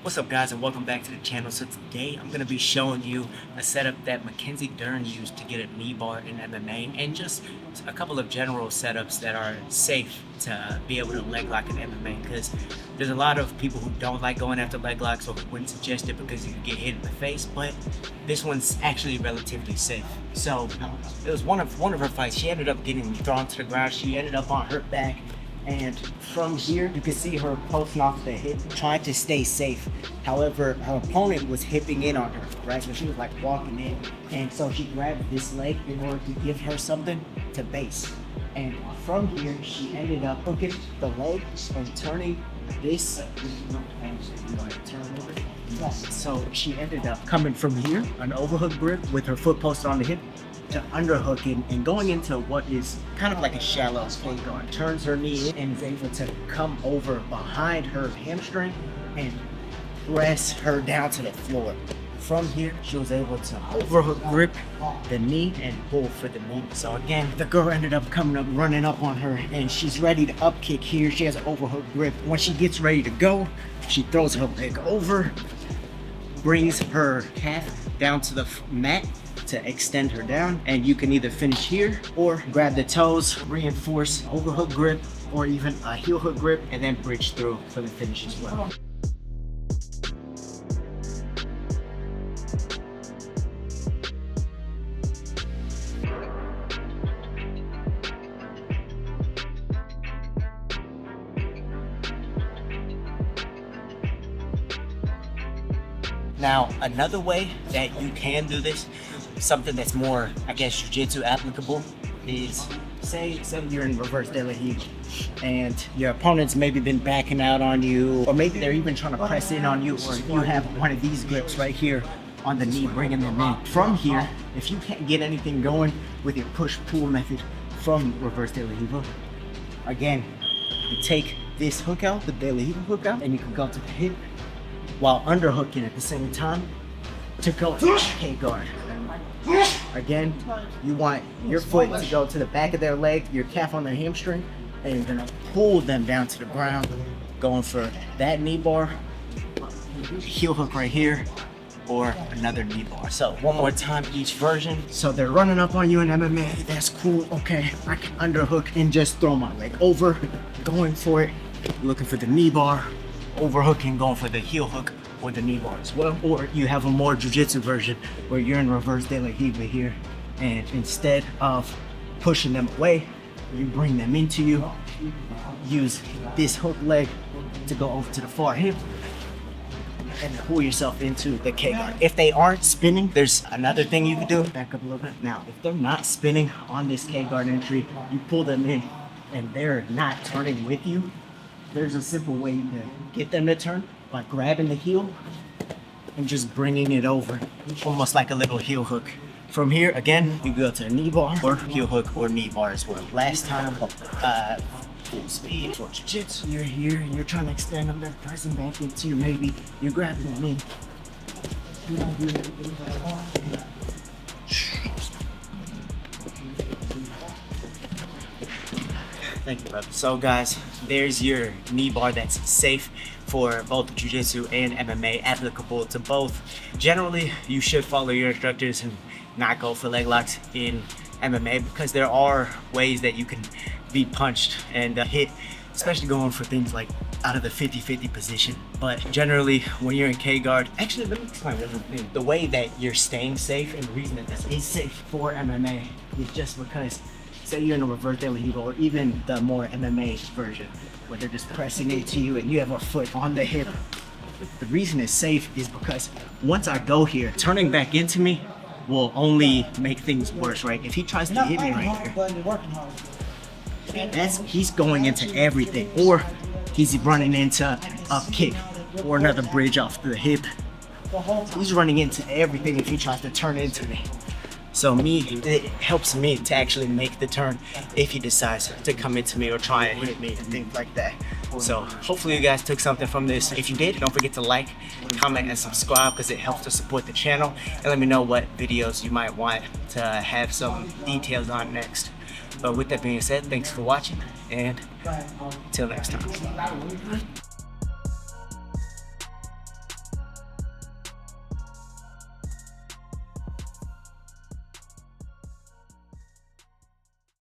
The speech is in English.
What's up guys, and welcome back to the channel. So today I'm going to be showing you a setup that Mackenzie Dern used to get a knee bar in MMA, and just a couple of general setups that are safe to be able to leg lock in MMA, because there's a lot of people who don't like going after leg locks or wouldn't suggest it because you can get hit in the face, but this one's actually relatively safe. So it was one of her fights. She ended up getting thrown to the ground. She ended up on her back. And from here, you can see her posting off the hip, trying to stay safe. However, her opponent was hipping in on her, right? So she was like walking in. And so she grabbed this leg in order to give her something to base. And from here, she ended up hooking the leg and turning this. So she ended up coming from here, an overhook grip with her foot posted on the hip, to underhooking and going into what is kind of like a shallow spin guard. Turns her knee in and is able to come over behind her hamstring and press her down to the floor. From here, she was able to overhook grip the knee and pull for the knee. So again, the girl ended up coming up, running up on her, and she's ready to up kick here. She has an overhook grip. When she gets ready to go, she throws her leg over, brings her calf down to the mat to extend her down, and you can either finish here or grab the toes, reinforce overhook grip, or even a heel hook grip, and then bridge through for the finish as well. Now, another way that you can do this, something that's more, I guess, jiu-jitsu applicable, is say you're in reverse de la Hiva and your opponent's maybe been backing out on you, or maybe they're even trying to press in on you, or you have one of these grips right here on the knee, bringing them in. From here, if you can't get anything going with your push-pull method from reverse de la Hiva, again, you take this hook out, the de la Hiva hook out, and you can go to the hip while underhooking at the same time to go to the K-guard. Again, you want your foot to go to the back of their leg, your calf on their hamstring, and you're gonna pull them down to the ground, going for that knee bar, heel hook right here, or another knee bar. So one more time each version. So they're running up on you in MMA, that's cool, okay, I can underhook and just throw my leg over, going for it, looking for the knee bar, overhooking, going for the heel hook or the knee bar as well. Or you have a more jiu-jitsu version where you're in reverse de la Hiva here, and instead of pushing them away, you bring them into you, use this hook leg to go over to the far hip and pull yourself into the K-guard. If they aren't spinning, there's another thing you can do. Back up a little bit. Now, if they're not spinning on this K-guard entry, you pull them in and they're not turning with you, there's a simple way to get them to turn by grabbing the heel and just bringing it over, almost like a little heel hook. From here, again, you go to a knee bar or heel hook or knee bar as well. Last time, full speed for jiu-jitsu. You're here, you're trying to extend them, they're pressing back into you, maybe you're grabbing them in. Thank you, brother. So guys, there's your knee bar that's safe for both jiu-jitsu and MMA, applicable to both. Generally, you should follow your instructors and not go for leg locks in MMA, because there are ways that you can be punched and hit, especially going for things like out of the 50-50 position. But generally, when you're in K-guard, actually, let me explain one thing. The way that you're staying safe, and the reason that this is safe for MMA is just because, say you're in a reverse de la Hiva, or even the more MMA version, where they're just pressing into you and you have a foot on the hip. The reason it's safe is because once I go here, turning back into me will only make things worse, right? If he tries to hit me right here, he's going into everything, or he's running into a kick or another bridge off the hip. He's running into everything if he tries to turn into me. So it helps me to actually make the turn if he decides to come into me or try and hit me and things like that. So hopefully you guys took something from this. If you did, don't forget to like, comment, and subscribe, because it helps to support the channel. And let me know what videos you might want to have some details on next. But with that being said, thanks for watching, and till next time.